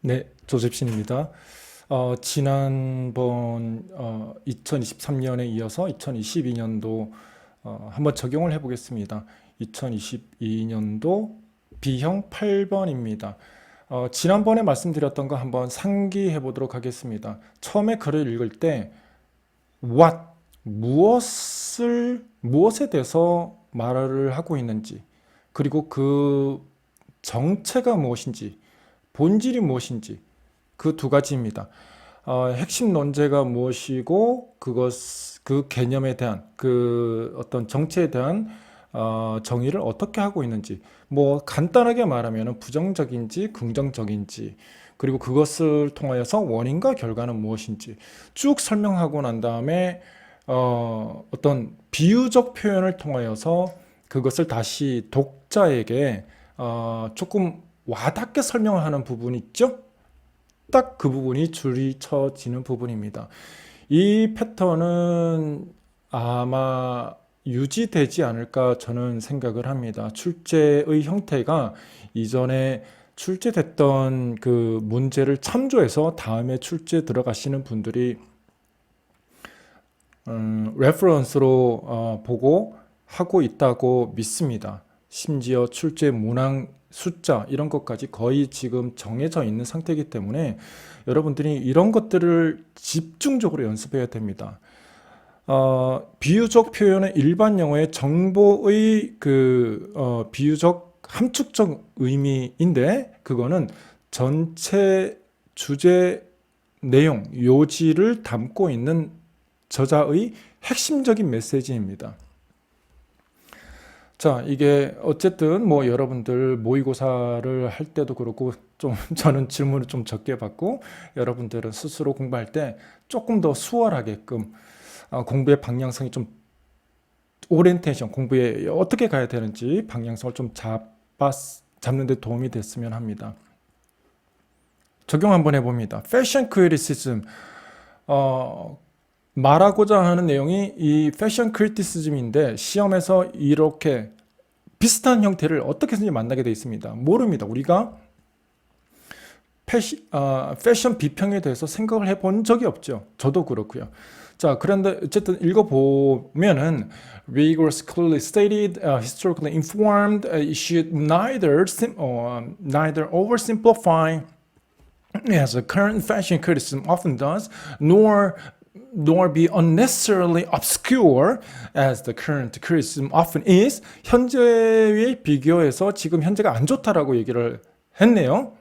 네, 조셉신입니다. 지난번 2023년에 이어서 2022년도 한번 적용을 해보겠습니다. 2022년도 B형 8번입니다. 지난번에 말씀드렸던 거 한번 상기해 보도록 하겠습니다. 처음에 글을 읽을 때 what, 무엇에 대해서 말을 하고 있는지, 그리고 그 정체가 무엇인지, 본질이 무엇인지, 그 두 가지입니다. 핵심 논제가 무엇이고 그 개념에 대한 그 어떤 정체에 대한 정의를 어떻게 하고 있는지, 뭐 간단하게 말하면 부정적인지 긍정적인지, 그리고 그것을 통하여서 원인과 결과는 무엇인지 쭉 설명하고 난 다음에 어떤 비유적 표현을 통하여서 그것을 다시 독자에게 조금 와닿게 설명하는 부분이 있죠. 딱 그 부분이 줄이 쳐지는 부분입니다. 이 패턴은 아마 유지되지 않을까 저는 생각을 합니다. 출제의 형태가 이전에 출제됐던 그 문제를 참조해서 다음에 출제 들어가시는 분들이 레퍼런스로 보고 하고 있다고 믿습니다. 심지어 출제 문항 숫자 이런 것까지 거의 지금 정해져 있는 상태이기 때문에 여러분들이 이런 것들을 집중적으로 연습해야 됩니다. 비유적 표현은 일반 영어의 정보의 비유적 함축적 의미인데, 그거는 전체 주제 내용 요지를 담고 있는 저자의 핵심적인 메시지입니다. 자, 이게 어쨌든 뭐 여러분들 모의고사를 할 때도 그렇고 좀 저는 질문을 좀 적게 받고, 여러분들은 스스로 공부할 때 조금 더 수월하게끔 공부의 방향성이 좀 오리엔테이션, 공부에 어떻게 가야 되는지 방향성을 좀 잡는 데 도움이 됐으면 합니다. 적용 한번 해봅니다. 패션 크리티시즘, 말하고자 하는 내용이 이 패션 크리티시즘인데, 시험에서 이렇게 비슷한 형태를 어떻게 해서든지 만나게 되어 있습니다. 모릅니다. 우리가 패션 비평에 대해서 생각을 해본 적이 없죠. 저도 그렇고요. 자, 그런데 어쨌든 읽어보면은 rigorous, clearly stated, historically informed, it should neither oversimplify as a current fashion criticism often does, nor be unnecessarily obscure as the current criticism often is. 현재의 비교해서 지금 현재가 안 좋다라고 얘기를 했네요.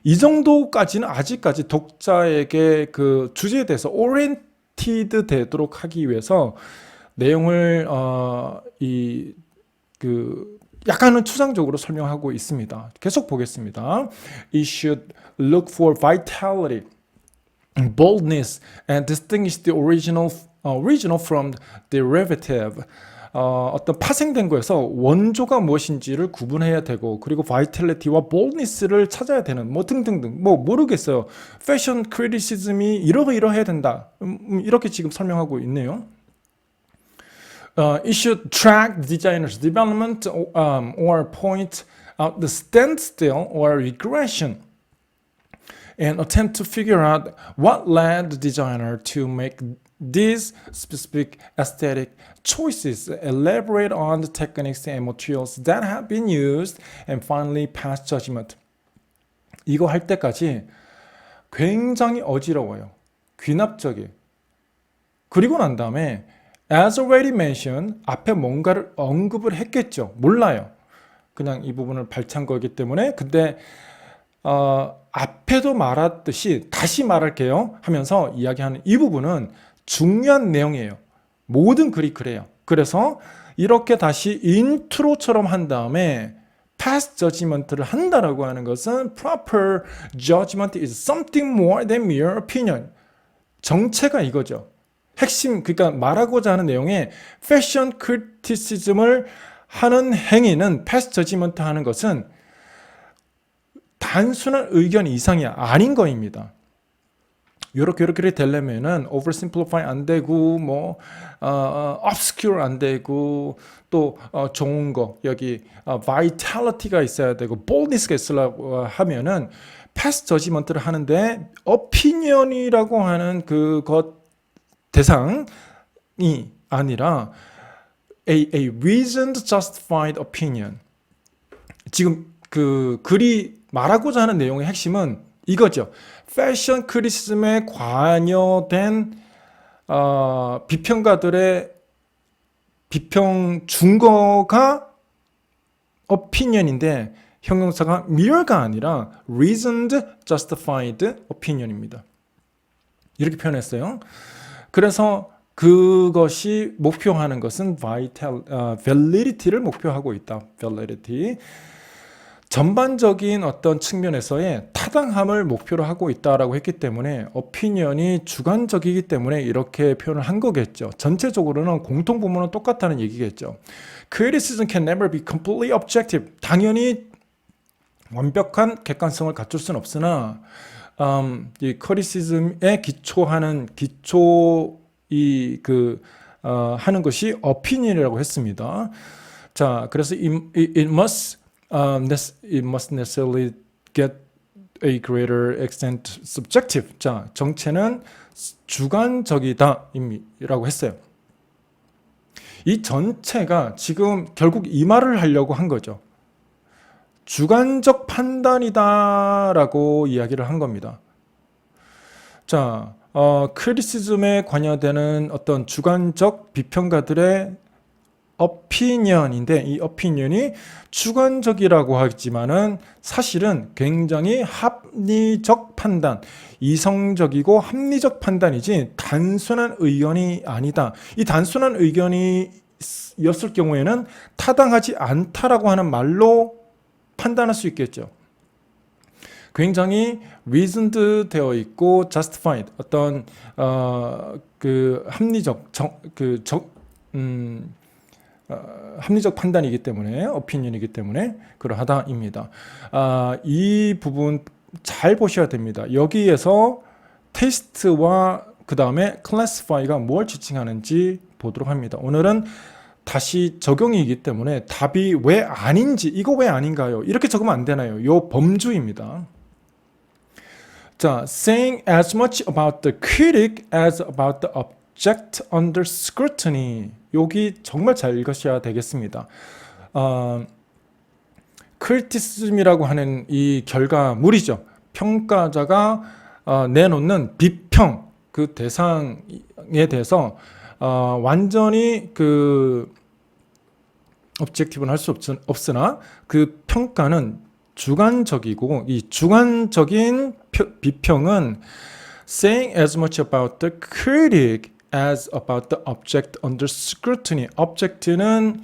이 정도까지는 아직까지 독자에게 그 주제에 대해서 오리엔티드 되도록 하기 위해서 내용을 약간은 추상적으로 설명하고 있습니다. 계속 보겠습니다. It should look for vitality, boldness, and distinguish the original from derivative. 어떤 파생된 거에서 원조가 무엇인지를 구분해야 되고, 그리고 vitality와 boldness를 찾아야 되는 뭐 등등등, 뭐 모르겠어요. 패션 크리티시즘이 이러해야 된다, 이렇게 지금 설명하고 있네요. It should track the designer's development or point out the standstill or regression and attempt to figure out what led the designer to make these specific aesthetic choices, elaborate on the techniques and materials that have been used, and finally pass judgment. 이거 할 때까지 굉장히 어지러워요. 귀납적이에요. 그리고 난 다음에 as already mentioned, 앞에 뭔가를 언급을 했겠죠. 몰라요. 그냥 이 부분을 발췌한 거기 때문에. 근데 앞에도 말했듯이 다시 말할게요 하면서 이야기하는 이 부분은 중요한 내용이에요. 모든 글이 그래요. 그래서 이렇게 다시 인트로처럼 한 다음에 pass judgment를 한다라고 하는 것은 proper judgment is something more than mere opinion. 정체가 이거죠. 핵심, 그러니까 말하고자 하는 내용에 패션 크리티시즘을 하는 행위는 pass judgment 하는 것은 단순한 의견 이상이 아닌 거입니다. 요렇게 되려면은 oversimplify 안 되고 뭐 obscure 안 되고 또 좋은 거 여기 vitality가 있어야 되고 boldness가 있으려고 하면은 pass judgment를 하는데 opinion이라고 하는 그것 대상이 아니라 a reasoned justified opinion. 지금 그 글이 말하고자 하는 내용의 핵심은 이거죠. 패션 크리티즘에 관여된 비평가들의 비평 준거가 opinion인데 형용사가 mere가 아니라 reasoned justified opinion입니다. 이렇게 표현했어요. 그래서 그것이 목표하는 것은 validity를 목표하고 있다. validity. 전반적인 어떤 측면에서의 타당함을 목표로 하고 있다라고 했기 때문에 opinion이 주관적이기 때문에 이렇게 표현을 한 거겠죠. 전체적으로는 공통 부문은 똑같다는 얘기겠죠. Criticism can never be completely objective. 당연히 완벽한 객관성을 갖출 수는 없으나 이 criticism에 기초하는 하는 것이 opinion이라고 했습니다. 자, 그래서 it must necessarily get a greater extent subjective. 자, 정체는 주관적이다라고 했어요. 이 전체가 지금 결국 이 말을 하려고 한 거죠. 주관적 판단이다라고 이야기를 한 겁니다. 자, 크리티시즘에 관여되는 어떤 주관적 비평가들의 opinion인데 이 opinion이 주관적이라고 하지만은 사실은 굉장히 합리적 판단, 이성적이고 합리적 판단이지 단순한 의견이 아니다. 이 단순한 의견이었을 경우에는 타당하지 않다라고 하는 말로 판단할 수 있겠죠. 굉장히 reasoned 되어 있고 justified 어떤 합리적 판단이기 때문에 opinion이기 때문에 그러하다입니다. 이 부분 잘 보셔야 됩니다. 여기에서 taste와 그 다음에 classify가 뭘 지칭하는지 보도록 합니다. 오늘은 다시 적용이기 때문에 답이 왜 아닌지 이거 왜 아닌가요? 이렇게 적으면 안 되나요? 요 범주입니다. 자, saying as much about the critic as about the object under scrutiny. 여기 정말 잘 읽으셔야 되겠습니다. criticism이라고 하는 이 결과물이죠. 평가자가 내놓는 비평, 그 대상에 대해서 완전히 그 objective는 할 수 없으나 그 평가는 주관적이고 이 주관적인 비평은 saying as much about the critic as about the object under scrutiny. object는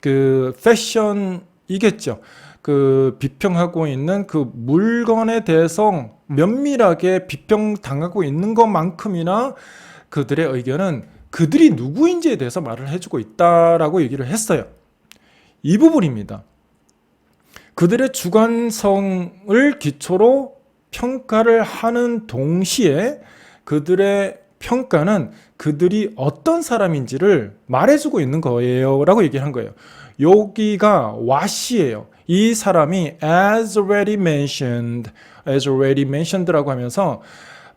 그 패션이겠죠. 그 비평하고 있는 그 물건에 대해서 면밀하게 비평당하고 있는 것만큼이나 그들의 의견은 그들이 누구인지에 대해서 말을 해주고 있다라고 얘기를 했어요. 이 부분입니다. 그들의 주관성을 기초로 평가를 하는 동시에 그들의 평가는 그들이 어떤 사람인지를 말해주고 있는 거예요 라고 얘기를 한 거예요. 여기가 what이에요. 이 사람이 as already mentioned라고 하면서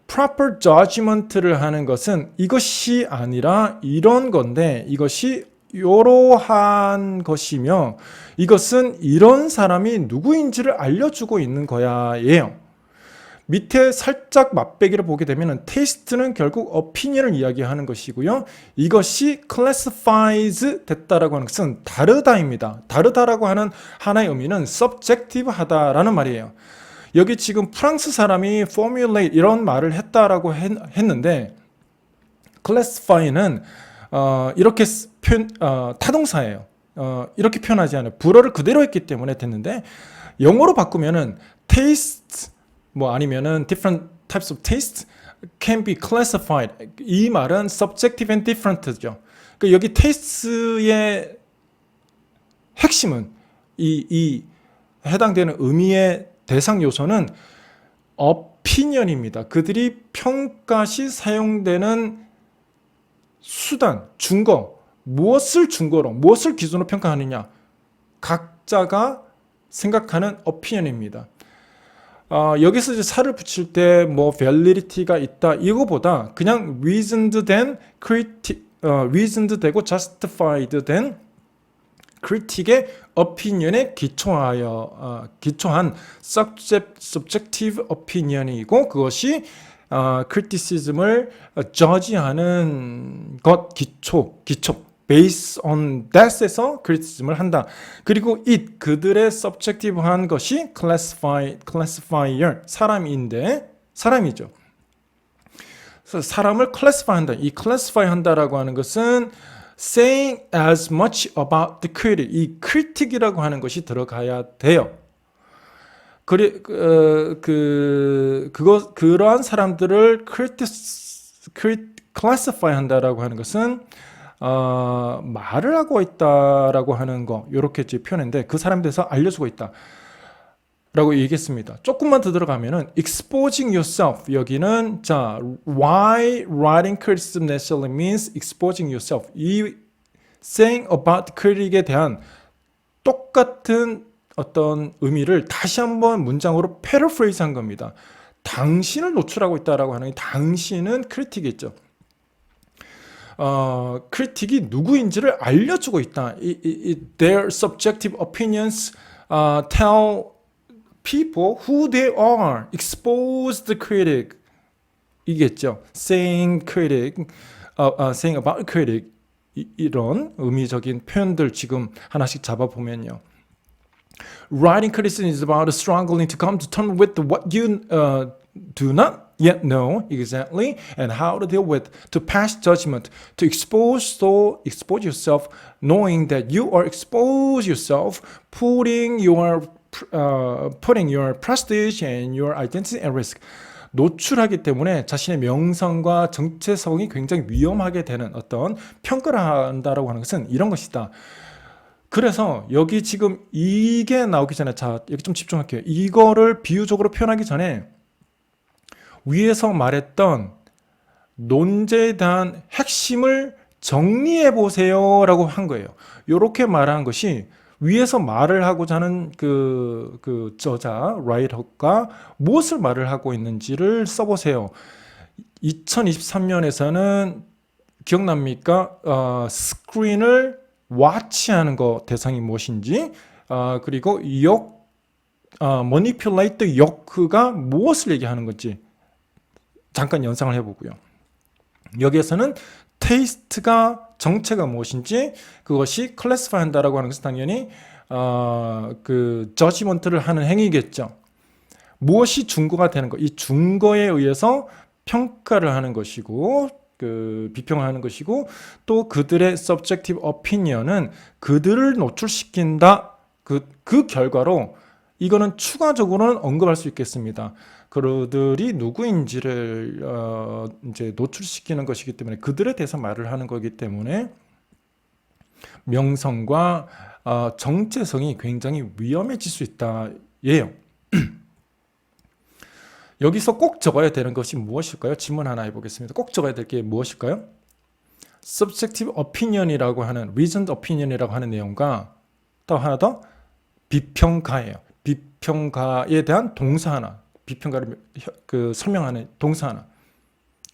proper judgment를 하는 것은 이것이 아니라 이런 건데 이것이 이러한 것이며 이것은 이런 사람이 누구인지를 알려주고 있는 거야예요. 밑에 살짝 맛배기를 보게 되면 테이스트는 결국 opinion을 이야기하는 것이고요. 이것이 classifies 됐다라고 하는 것은 다르다입니다. 다르다라고 하는 하나의 의미는 subjective 하다라는 말이에요. 여기 지금 프랑스 사람이 formulate 이런 말을 했다라고 했는데 classify는 이렇게 타동사예요. 이렇게 표현하지 않아요. 불어를 그대로 했기 때문에 됐는데 영어로 바꾸면은 taste 뭐 아니면은 different types of taste can be classified. 이 말은 subjective and different죠. 그러니까 여기 taste의 핵심은 이 해당되는 의미의 대상 요소는 opinion입니다. 그들이 평가 시 사용되는 수단, 준거, 무엇을 준거로, 무엇을 기준으로 평가하느냐, 각자가 생각하는 opinion입니다. 여기서 이제 살을 붙일 때 뭐 validity가 있다 이거보다 그냥 reasoned 된 reasoned 되고 justified 된 critic의 opinion에 기초한 subjective opinion이고 그것이 criticism을 judge하는 것 기초 based on that에서 criticism을 한다. 그리고 그들의 subjective한 것이 classifier 사람이죠. 그래서 사람을 classify 한다. 이 classify 한다라고 하는 것은 saying as much about the critic. 이 critic이라고 하는 것이 들어가야 돼요. 그러한 사람들을 classify 한다라고 하는 것은 말을 하고 있다라고 하는 거 이렇게 표현인데 그 사람에 대해서 알려주고 있다 라고 얘기했습니다. 조금만 더 들어가면은 exposing yourself 여기는 자 why writing criticism necessarily means exposing yourself 이 saying about critic에 대한 똑같은 어떤 의미를 다시 한번 문장으로 paraphrase 한 겁니다. 당신을 노출하고 있다라고 하는 당신은 critic이겠죠. 크리틱이 누구인지를 알려주고 있다. Their subjective opinions tell people who they are. Expose the critic. 이겠죠. Saying critic, saying about critic. 이런 의미적인 표현들 지금 하나씩 잡아보면요. Writing criticism is about struggling to come to terms with what you do not yet know exactly and how to deal with, to pass judgment, to expose yourself, knowing that you are expose yourself, putting your prestige and your identity at risk. 노출하기 때문에 자신의 명성과 정체성이 굉장히 위험하게 되는 어떤 평가를 한다라고 하는 것은 이런 것이다. 그래서 여기 지금 이게 나오기 전에 자 여기 좀 집중할게요. 이거를 비유적으로 표현하기 전에 위에서 말했던 논제에 대한 핵심을 정리해 보세요 라고 한 거예요. 이렇게 말한 것이 위에서 말을 하고자 하는 그 저자 라이터가 무엇을 말을 하고 있는지를 써보세요. 2023년에서는 기억납니까? 스크린을 와치하는 거 대상이 무엇인지 그리고 manipulate 욕구가 무엇을 얘기하는 건지 잠깐 연상을 해보고요. 여기에서는 테이스트가 정체가 무엇인지 그것이 클래시파이 한다라고 하는 것은 당연히 그 저지먼트를 하는 행위겠죠. 무엇이 준거가 되는 것, 이 준거에 의해서 평가를 하는 것이고 비평하는 것이고 또 그들의 subjective opinion은 그들을 노출시킨다. 그 결과로 이거는 추가적으로는 언급할 수 있겠습니다. 그들이 누구인지를 이제 노출시키는 것이기 때문에 그들에 대해서 말을 하는 거기 때문에 명성과 정체성이 굉장히 위험해질 수 있다 예요. 여기서 꼭 적어야 되는 것이 무엇일까요? 질문 하나 해보겠습니다. 꼭 적어야 될 게 무엇일까요? subjective opinion이라고 하는 reasoned opinion이라고 하는 내용과 또 하나 더 비평가예요. 비평가에 대한 동사 하나, 비평가를 설명하는 동사 하나.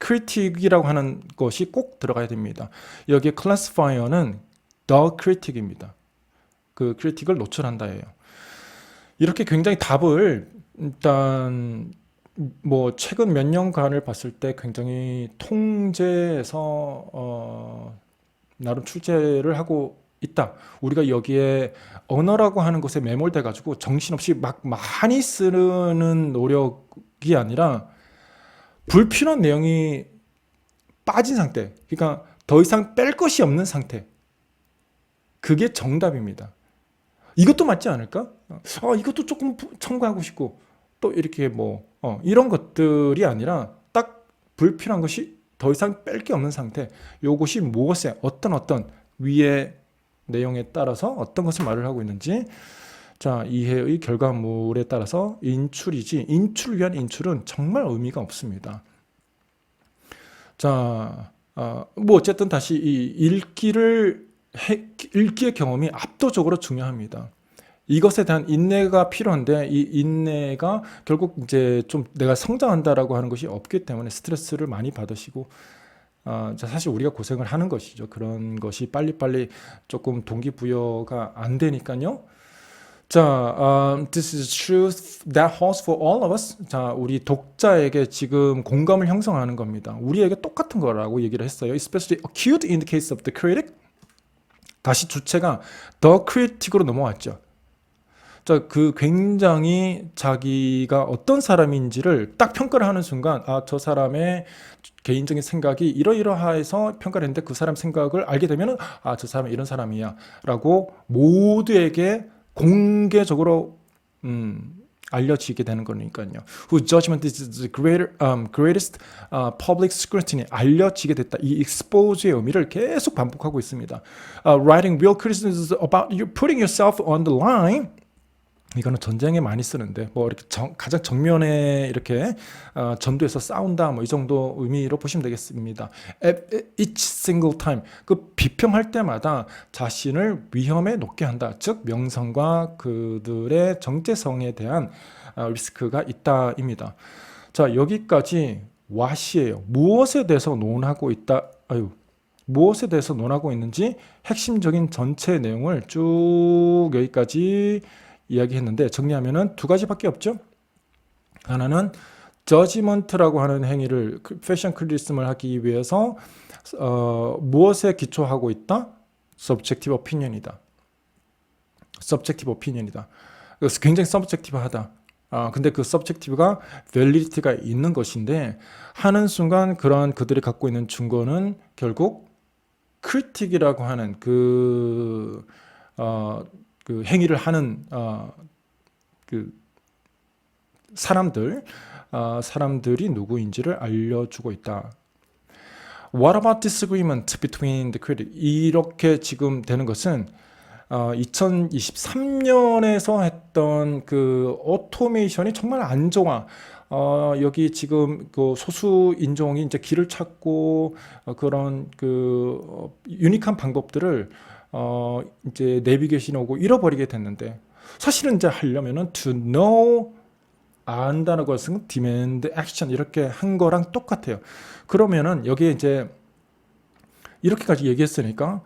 critic이라고 하는 것이 꼭 들어가야 됩니다. 여기에 classifier는 the critic입니다. 그 critic을 노출한다예요. 이렇게 굉장히 답을 일단 뭐 최근 몇 년간을 봤을 때 굉장히 통제해서 나름 출제를 하고 있다. 우리가 여기에 언어라고 하는 것에 매몰돼 가지고 정신없이 막 많이 쓰는 노력이 아니라 불필요한 내용이 빠진 상태. 그러니까 더 이상 뺄 것이 없는 상태. 그게 정답입니다. 이것도 맞지 않을까? 이것도 조금 첨가하고 싶고 또 이렇게 이런 것들이 아니라 딱 불필요한 것이 더 이상 뺄 게 없는 상태. 요것이 무엇에 어떤 위의 내용에 따라서 어떤 것을 말을 하고 있는지 자, 이해의 결과물에 따라서 인출이지 인출을 위한 인출은 정말 의미가 없습니다. 자, 뭐 어쨌든 다시 이 읽기의 경험이 압도적으로 중요합니다. 이것에 대한 인내가 필요한데 이 인내가 결국 이제 좀 내가 성장한다라고 하는 것이 없기 때문에 스트레스를 많이 받으시고 사실 우리가 고생을 하는 것이죠. 그런 것이 빨리빨리 조금 동기부여가 안 되니까요. 자, this is truth that holds for all of us. 자, 우리 독자에게 지금 공감을 형성하는 겁니다. 우리에게 똑같은 거라고 얘기를 했어요. Especially acute in the case of the critic. 다시 주체가 the critic으로 넘어왔죠. 자, 그 굉장히 자기가 어떤 사람인지를 딱 평가를 하는 순간, 저 사람의 개인적인 생각이 이러이러해서 평가를 했는데 그 사람 생각을 알게 되면, 저 사람은 이런 사람이야. 라고 모두에게 공개적으로, 알려지게 되는 거니까요. Whose judgment is the greatest public scrutiny. 알려지게 됐다. 이 expose의 의미를 계속 반복하고 있습니다. Writing real criticism is about you putting yourself on the line. 이거는 전쟁에 많이 쓰는데 뭐 이렇게 가장 정면에 이렇게 전투에서 싸운다 뭐 이 정도 의미로 보시면 되겠습니다. Each single time 그 비평할 때마다 자신을 위험에 놓게 한다. 즉 명성과 그들의 정체성에 대한 리스크가 있다입니다. 자, 여기까지 what이에요. 무엇에 대해서 논하고 있다. 무엇에 대해서 논하고 있는지 핵심적인 전체 내용을 쭉 여기까지 이야기했는데 정리하면은 두 가지밖에 없죠. 하나는 저지먼트라고 하는 행위를 패션 크리티즘을 하기 위해서 무엇에 기초하고 있다? subjective opinion이다. subjective opinion이다. 그래서 굉장히 subjective하다. 근데 그 subjective가 validity가 있는 것인데 하는 순간 그러한 그들이 갖고 있는 증거는 결국 critic이라고 하는 그 행위를 하는 그 사람들이 누구인지를 알려주고 있다. What about disagreement between the critic? 이렇게 지금 되는 것은 2023년에서 했던 그 오토메이션이 정말 안 좋아. 여기 지금 그 소수 인종이 이제 길을 찾고 그런 그 유니크한 방법들을 이제 내비게이션 오고 잃어버리게 됐는데 사실은 이제 하려면은 to know 안다는 것은 demand action 이렇게 한 거랑 똑같아요. 그러면은 여기에 이제 이렇게까지 얘기했으니까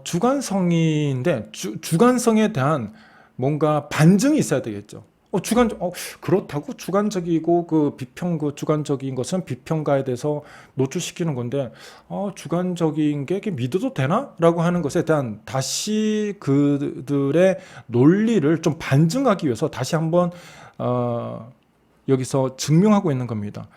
주관성인데 주관성에 대한 뭔가 반증이 있어야 되겠죠. 그렇다고 주관적이고 그 주관적인 것은 비평가에 대해서 노출시키는 건데, 주관적인 게 믿어도 되나? 라고 하는 것에 대한 다시 그들의 논리를 좀 반증하기 위해서 다시 한번, 여기서 증명하고 있는 겁니다.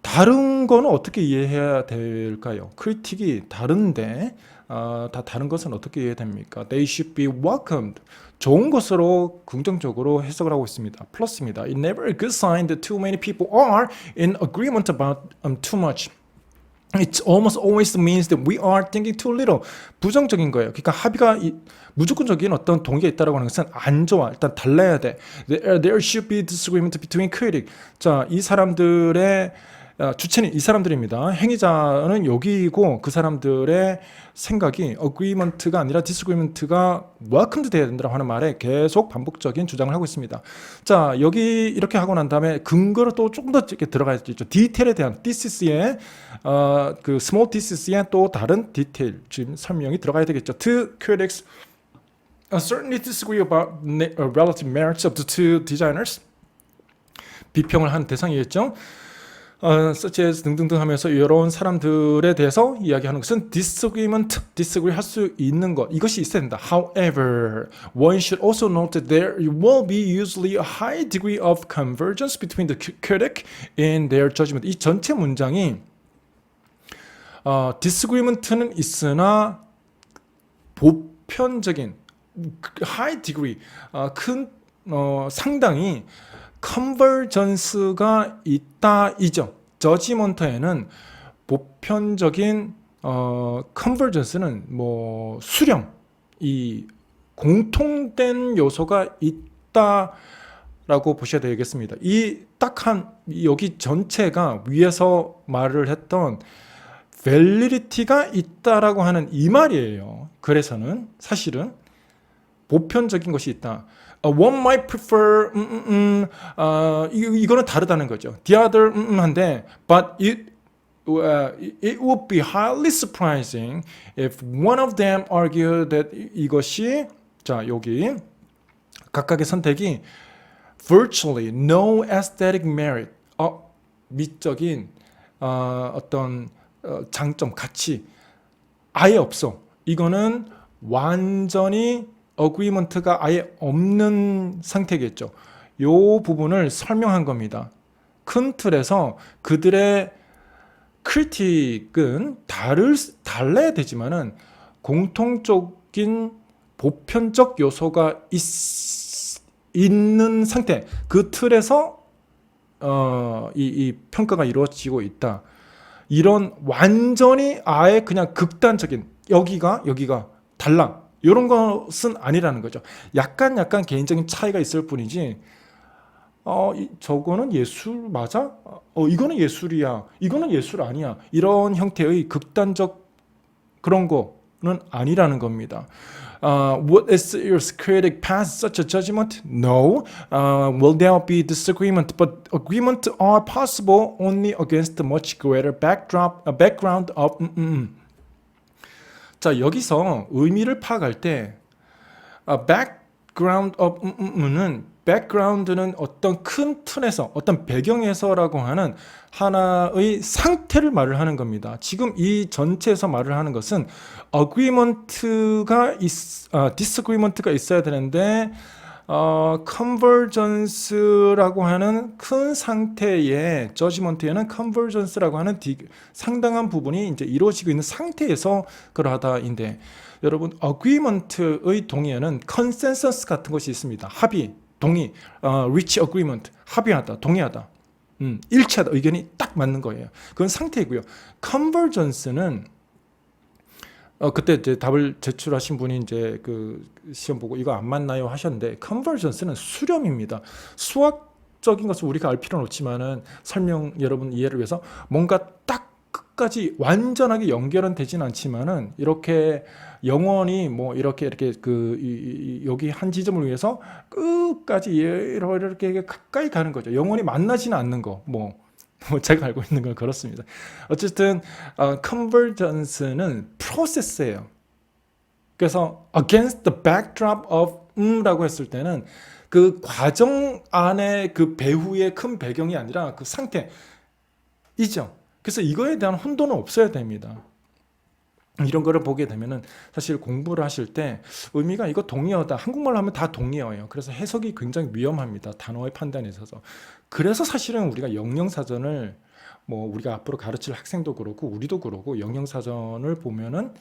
다른 거는 어떻게 이해해야 될까요? 크리틱이 다른데, 다 다른 것은 어떻게 이해됩니까? They should be welcomed. 좋은 것으로 긍정적으로 해석을 하고 있습니다. 플러스입니다. It's never a good sign that too many people are in agreement about too much. It almost always means that we are thinking too little. 부정적인 거예요. 그러니까 합의가 무조건적인 어떤 동의가 있다라고 하는 것은 안 좋아. 일단 달라야 돼. There should be disagreement between critics. 자, 이 사람들의 주체는 이 사람들입니다. 행위자는 여기이고 그 사람들의 생각이 agreement가 아니라 disagreement가 welcomed 돼야 된다고 하는 말에 계속 반복적인 주장을 하고 있습니다. 자, 여기 이렇게 하고 난 다음에 근거로 또 조금 더 이렇게 들어가야 되죠. 디테일에 대한 thesis,의 그 small thesis의 또 다른 디테일 지금 설명이 들어가야 되겠죠. Two critics certainly disagree about relative merits of the two designers. 비평을 한 대상이겠죠. such as 등등등 하면서 이런 사람들에 대해서 이야기하는 것은 disagree 할 수 있는 것, 이것이 있어야 된다. However, one should also note that there will be usually a high degree of convergence between the critic and their judgment. 이 전체 문장이 disagreement는 있으나 보편적인 high degree, 상당히 컨버전스가 있다이죠. 저지먼트에는 보편적인 컨버전스는 뭐 수렴이 공통된 요소가 있다라고 보셔야 되겠습니다. 이 딱한 여기 전체가 위에서 말을 했던 validity가 있다라고 하는 이 말이에요. 그래서는 사실은 보편적인 것이 있다. One might prefer 이거는 다르다는 거죠. The other 한데 but it would be highly surprising if one of them argued that 이것이 자 여기 각각의 선택이 virtually no aesthetic merit 미적인 어떤 장점 가치 아예 없어. 이거는 완전히 agreement가 아예 없는 상태겠죠. 요 부분을 설명한 겁니다. 큰 틀에서 그들의 크리틱은 달라야 되지만은 공통적인 보편적 요소가 있는 상태, 그 틀에서 이 평가가 이루어지고 있다. 이런 완전히 아예 그냥 극단적인 여기가 달라 이런 것은 아니라는 거죠. 약간 개인적인 차이가 있을 뿐이지 저거는 예술 맞아? 이거는 예술이야. 이거는 예술 아니야. 이런 형태의 극단적 그런 거는 아니라는 겁니다. Would a serious critic pass such a judgment? No. Will there be disagreement? But agreement are possible only against a much greater background of 자 여기서 의미를 파악할 때 background of는 background는 어떤 큰 틀에서 어떤 배경에서라고 하는 하나의 상태를 말을 하는 겁니다. 지금 이 전체에서 말을 하는 것은 agreement가 disagreement가 있어야 되는데 convergence라고 하는 큰 상태의 judgment에는 convergence라고 하는 상당한 부분이 이제 이루어지고 있는 상태에서 그러하다인데 여러분 agreement의 동의어는 consensus 같은 것이 있습니다. 합의, 동의, reach agreement, 합의하다, 동의하다, 일치하다, 의견이 딱 맞는 거예요. 그건 상태이고요. convergence는 그때 이제 답을 제출하신 분이 이제 그 시험 보고 이거 안 맞나요 하셨는데 convergence는 수렴입니다. 수학적인 것을 우리가 알 필요는 없지만은 설명 여러분 이해를 위해서 뭔가 딱 끝까지 완전하게 연결은 되진 않지만은 이렇게 영원히 뭐 이렇게 여기 한 지점을 위해서 끝까지 이렇게 가까이 가는 거죠. 영원히 만나지는 않는 거 뭐 제가 알고 있는 건 그렇습니다. 어쨌든 convergence는 프로세스예요. 그래서 against the backdrop of 라고 했을 때는 그 과정 안에 그 배후의 큰 배경이 아니라 그 상태이죠. 그래서 이거에 대한 혼돈은 없어야 됩니다. 이런 거를 보게 되면은 사실 공부를 하실 때 의미가 이거 동의어다. 한국말로 하면 다 동의어예요. 그래서 해석이 굉장히 위험합니다. 단어의 판단에 있어서. 그래서 사실은 우리가 영영사전을 뭐 우리가 앞으로 가르칠 학생도 그렇고 우리도 그렇고 영영사전을 보면은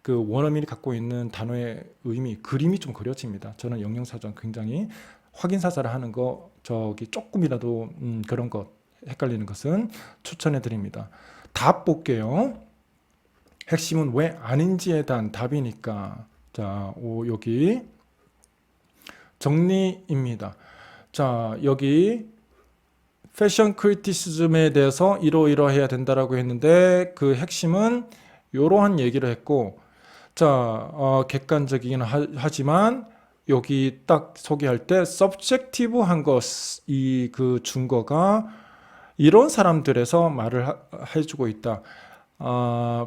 그 원어민이 갖고 있는 단어의 의미, 그림이 좀 그려집니다. 저는 영영사전 굉장히 확인사사를 하는 거 저기 조금이라도 그런 것 헷갈리는 것은 추천해 드립니다. 답 볼게요. 핵심은 왜 아닌지에 대한 답이니까. 자, 여기 정리입니다. 자, 여기 패션 크리티시즘에 대해서 이러이러해야 된다라고 했는데 그 핵심은 이러한 얘기를 했고, 자, 객관적이긴 하지만 여기 딱 소개할 때 subjective한 것, 이 그 증거가 이런 사람들에서 말을 해주고 있다.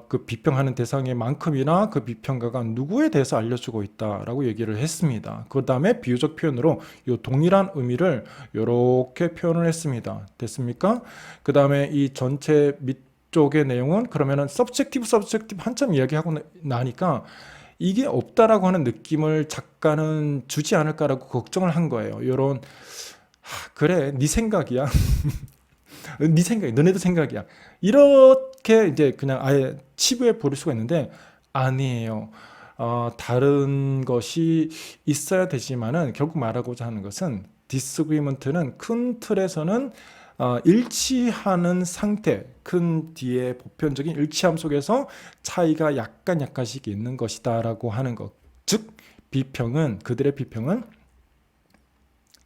그 비평하는 대상의 만큼이나 그 비평가가 누구에 대해서 알려주고 있다라고 얘기를 했습니다. 그 다음에 비유적 표현으로 이 동일한 의미를 이렇게 표현을 했습니다. 됐습니까? 그 다음에 이 전체 밑쪽의 내용은 그러면은 subjective 한참 이야기하고 나니까 이게 없다라고 하는 느낌을 작가는 주지 않을까라고 걱정을 한 거예요. 이런 그래 네 생각이야. 네 생각이, 너네들 생각이야. 이렇게 이제 그냥 아예 치부해 버릴 수가 있는데 아니에요. 다른 것이 있어야 되지만은 결국 말하고자 하는 것은 disagreement는 큰 틀에서는 일치하는 상태, 큰 뒤에 보편적인 일치함 속에서 차이가 약간씩 있는 것이다라고 하는 것. 즉 그들의 비평은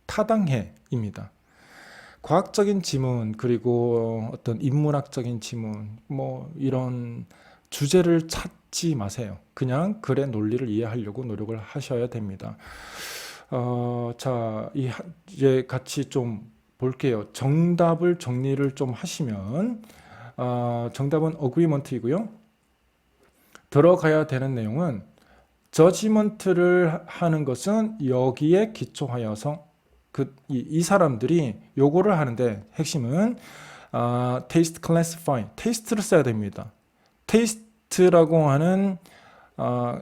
타당해입니다. 과학적인 지문 그리고 어떤 인문학적인 지문 뭐 이런 주제를 찾지 마세요. 그냥 글의 논리를 이해하려고 노력을 하셔야 됩니다. 자, 이제 같이 좀 볼게요. 정답을 정리를 좀 하시면 정답은 agreement이고요. 들어가야 되는 내용은 judgment를 하는 것은 여기에 기초하여서 이 사람들이 요거를 하는데 핵심은 taste classify, taste를 써야 됩니다. taste라고 하는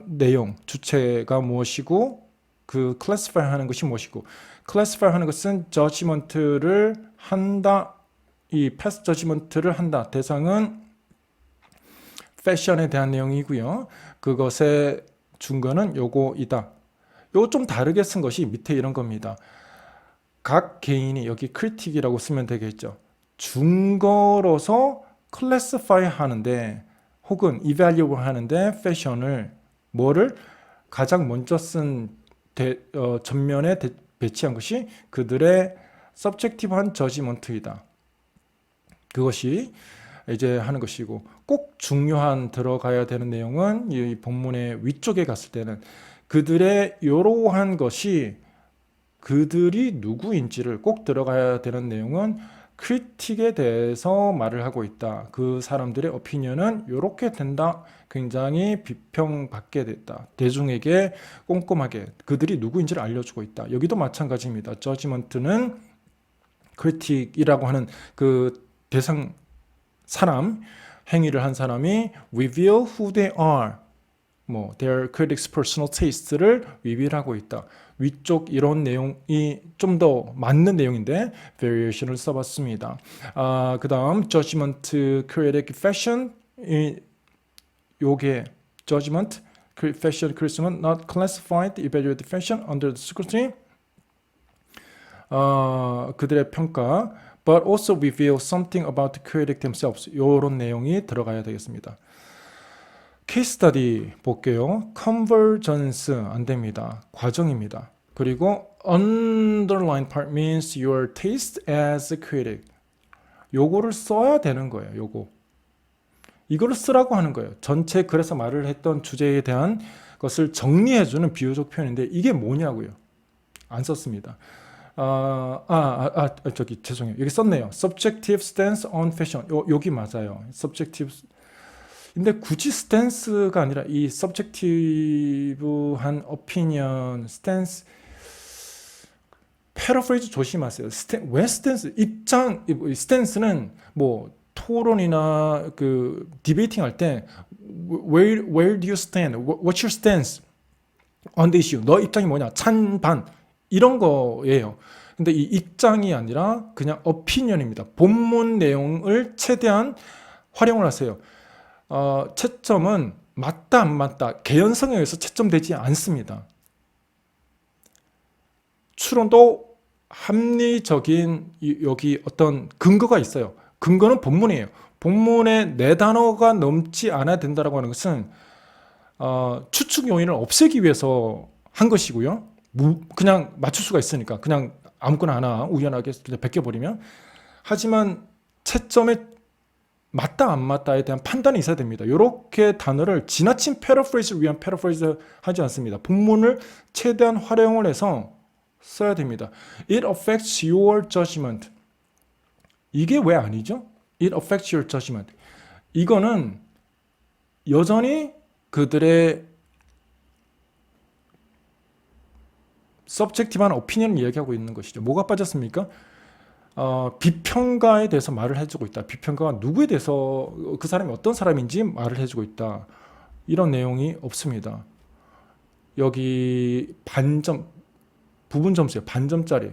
내용, 주체가 무엇이고 그 classify 하는 것이 무엇이고 classify 하는 것은 judgment를 한다. 이 pass judgment를 한다. 대상은 패션에 대한 내용이고요. 그것의 준거는 요거이다. 요거 좀 다르게 쓴 것이 밑에 이런 겁니다. 각 개인이 여기 critic이라고 쓰면 되겠죠. 준거로서 classify 하는데 혹은 evaluate 하는데 패션을 뭐를 가장 먼저 쓴 전면에 배치한 것이 그들의 subjective한 judgment이다. 그것이 이제 하는 것이고 꼭 중요한 들어가야 되는 내용은 이 본문의 위쪽에 갔을 때는 그들의 이러한 것이 그들이 누구인지를 꼭 들어가야 되는 내용은 크리틱에 대해서 말을 하고 있다. 그 사람들의 오피니언은 이렇게 된다. 굉장히 비평받게 됐다. 대중에게 꼼꼼하게 그들이 누구인지를 알려주고 있다. 여기도 마찬가지입니다. 저지먼트는 크리틱이라고 하는 그 대상 사람, 행위를 한 사람이 reveal who they are, 뭐 their critics' personal taste를 reveal하고 있다. 위쪽 이런 내용이 좀 더 맞는 내용인데 variation을 써봤습니다. 그 다음 judgment, critic, fashion 요게 judgment, fashion, criticism not classified, evaluated fashion under the scrutiny 그들의 평가 but also reveal something about the critic themselves 요런 내용이 들어가야 되겠습니다. 케이스 스터디 볼게요. convergence 안 됩니다. 과정입니다. 그리고 underline part means your taste as a critic. 요거를 써야 되는 거예요. 요거. 이거를 쓰라고 하는 거예요. 전체 글에서 말을 했던 주제에 대한 것을 정리해주는 비유적 표현인데 이게 뭐냐고요. 안 썼습니다. 저기 죄송해요. 여기 썼네요. subjective stance on fashion. 여기 맞아요. subjective 근데 굳이 스탠스가 아니라 이 subjective한 opinion, stance, 패러프레이즈 조심하세요. 왜 스탠스? 입장, 스탠스는 뭐 토론이나 그 디베이팅 할 때 where do you stand? What's your stance on the issue? 너 입장이 뭐냐? 찬반 이런 거예요. 근데 이 입장이 아니라 그냥 opinion입니다. 본문 내용을 최대한 활용을 하세요. 채점은 맞다 안 맞다 개연성에 의해서 채점되지 않습니다. 추론도 합리적인 여기 어떤 근거가 있어요. 근거는 본문이에요. 본문에 4단어가 넘지 않아야 된다고 하는 것은 추측 요인을 없애기 위해서 한 것이고요. 그냥 맞출 수가 있으니까 그냥 아무거나 하나 우연하게 베껴버리면 하지만 채점에 맞다 안 맞다에 대한 판단이 있어야 됩니다. 이렇게 단어를 지나친 패러프레이즈를 위한 패러프레이즈 하지 않습니다. 본문을 최대한 활용을 해서 써야 됩니다. It affects your judgment. 이게 왜 아니죠? It affects your judgment. 이거는 여전히 그들의 subjective한 opinion을 얘기하고 있는 것이죠. 뭐가 빠졌습니까? 비평가에 대해서 말을 해주고 있다. 비평가가 누구에 대해서 그 사람이 어떤 사람인지 말을 해주고 있다. 이런 내용이 없습니다. 여기 반점, 부분 점수예요. 반점짜리.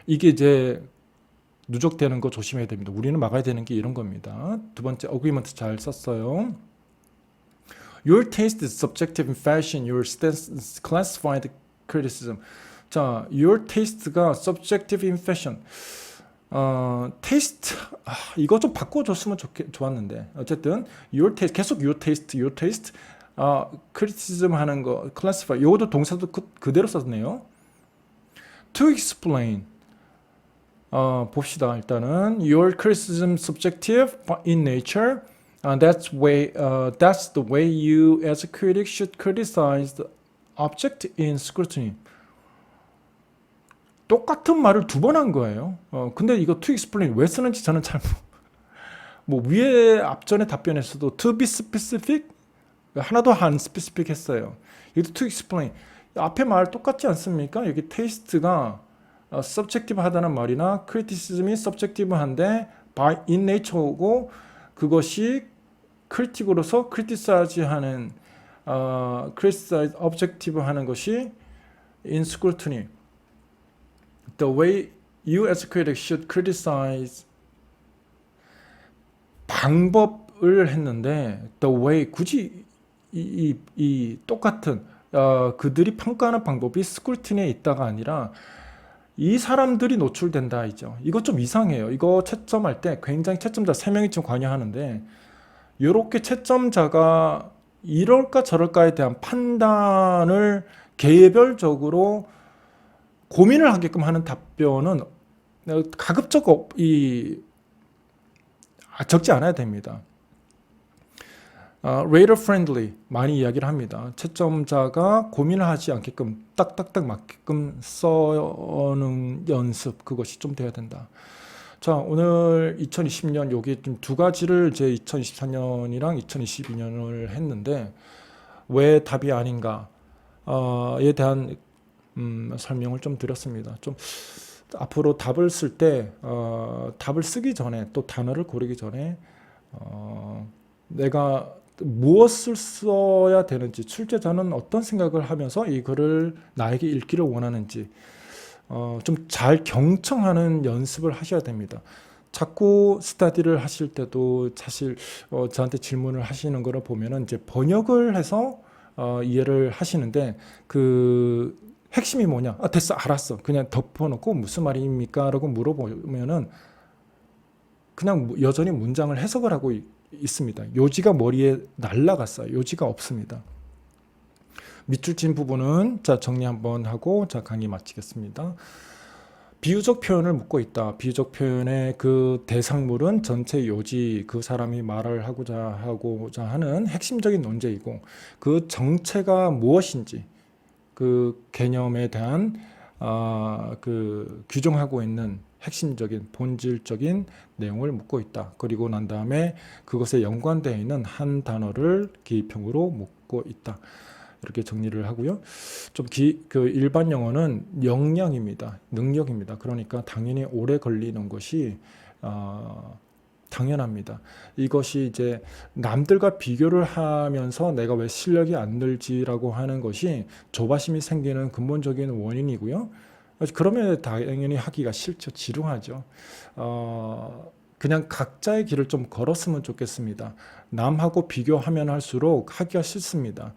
이게 이제 누적되는 거 조심해야 됩니다. 우리는 막아야 되는 게 이런 겁니다. 두 번째, agreement 잘 썼어요. Your taste is subjective in fashion. Your stance is classified criticism. 자, your taste가 subjective in fashion. taste 이거 좀 바꿔줬으면 좋았는데 어쨌든 your taste 계속 your taste criticism 하는 거, classify. 요것도 동사도 그대로 썼네요. To explain. 봅시다. 일단은 your criticism subjective in nature. That's the way you as a critic should criticize the object in scrutiny. 똑같은 말을 두 번 한 거예요. 근데 이거 to explain 왜 쓰는지 저는 잘 뭐 위에 앞전에 답변에서도 to be specific 하나도 안 specific 했어요. 여기도 to explain 앞에 말 똑같지 않습니까? 여기 taste가 subjective 하다는 말이나 criticism이 subjective한데 by in nature고 그것이 critic으로서 criticize 하는 criticize objective 하는 것이 in scrutiny. The way you as a critic should criticize 방법을 했는데 the way 굳이 이 똑같은 그들이 평가하는 방법이 스크루티니에 있다가 아니라 이 사람들이 노출된다 이죠. 이거 좀 이상해요. 이거 채점할 때 굉장히 채점자 3명이 지금 관여하는데 이렇게 채점자가 이럴까 저럴까에 대한 판단을 개별적으로 고민을 하게끔 하는 답변은 가급적 적지 않아야 됩니다. reader friendly 많이 이야기를 합니다. 채점자가 고민을 하지 않게끔 딱딱딱 맞게끔 써는 연습 그것이 좀 돼야 된다. 자, 오늘 2020년 여기 좀 두 가지를 제 2024년이랑 2022년을 했는데 왜 답이 아닌가에 대한 설명을 좀 드렸습니다. 좀 앞으로 답을 쓸 때 답을 쓰기 전에 또 단어를 고르기 전에 내가 무엇을 써야 되는지 출제자는 어떤 생각을 하면서 이 글을 나에게 읽기를 원하는지 좀 잘 경청하는 연습을 하셔야 됩니다. 자꾸 스터디를 하실 때도 사실 저한테 질문을 하시는 거를 보면은 이제 번역을 해서 이해를 하시는데 그 핵심이 뭐냐? 됐어, 알았어. 그냥 덮어놓고 무슨 말입니까? 라고 물어보면은 그냥 여전히 문장을 해석을 하고 있습니다. 요지가 머리에 날라갔어요. 요지가 없습니다. 밑줄 친 부분은 자 정리 한번 하고 자 강의 마치겠습니다. 비유적 표현을 묻고 있다. 비유적 표현의 그 대상물은 전체 요지, 그 사람이 말을 하고자 하는 핵심적인 논제이고 그 정체가 무엇인지 그 개념에 대한 그 규정하고 있는 핵심적인 본질적인 내용을 묻고 있다. 그리고 난 다음에 그것에 연관되어 있는 한 단어를 기입형으로 묻고 있다. 이렇게 정리를 하고요. 좀 그 일반 영어는 역량입니다. 능력입니다. 그러니까 당연히 오래 걸리는 것이 당연합니다. 이것이 이제 남들과 비교를 하면서 내가 왜 실력이 안 늘지라고 하는 것이 조바심이 생기는 근본적인 원인이고요. 그러면 당연히 하기가 싫죠. 지루하죠. 그냥 각자의 길을 좀 걸었으면 좋겠습니다. 남하고 비교하면 할수록 하기가 싫습니다.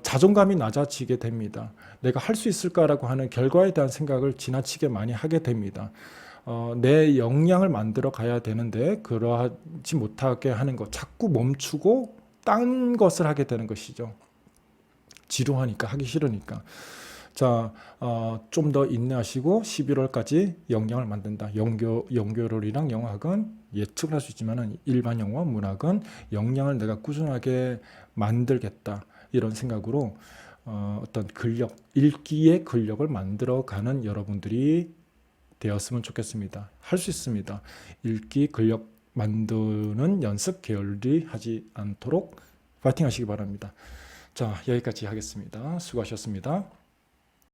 자존감이 낮아지게 됩니다. 내가 할 수 있을까라고 하는 결과에 대한 생각을 지나치게 많이 하게 됩니다. 내 역량을 만들어 가야 되는데 그러하지 못하게 하는 것, 자꾸 멈추고 딴 것을 하게 되는 것이죠. 지루하니까, 하기 싫으니까. 자, 좀 더 인내하시고 11월까지 역량을 만든다. 연교론이랑 영어학은 예측을 할 수 있지만 일반 영어와 문학은 역량을 내가 꾸준하게 만들겠다. 이런 생각으로 어떤 근력, 읽기의 근력을 만들어가는 여러분들이 되었으면 좋겠습니다. 할 수 있습니다. 읽기 근력 만드는 연습 게을리 하지 않도록 파이팅 하시기 바랍니다. 자, 여기까지 하겠습니다. 수고하셨습니다.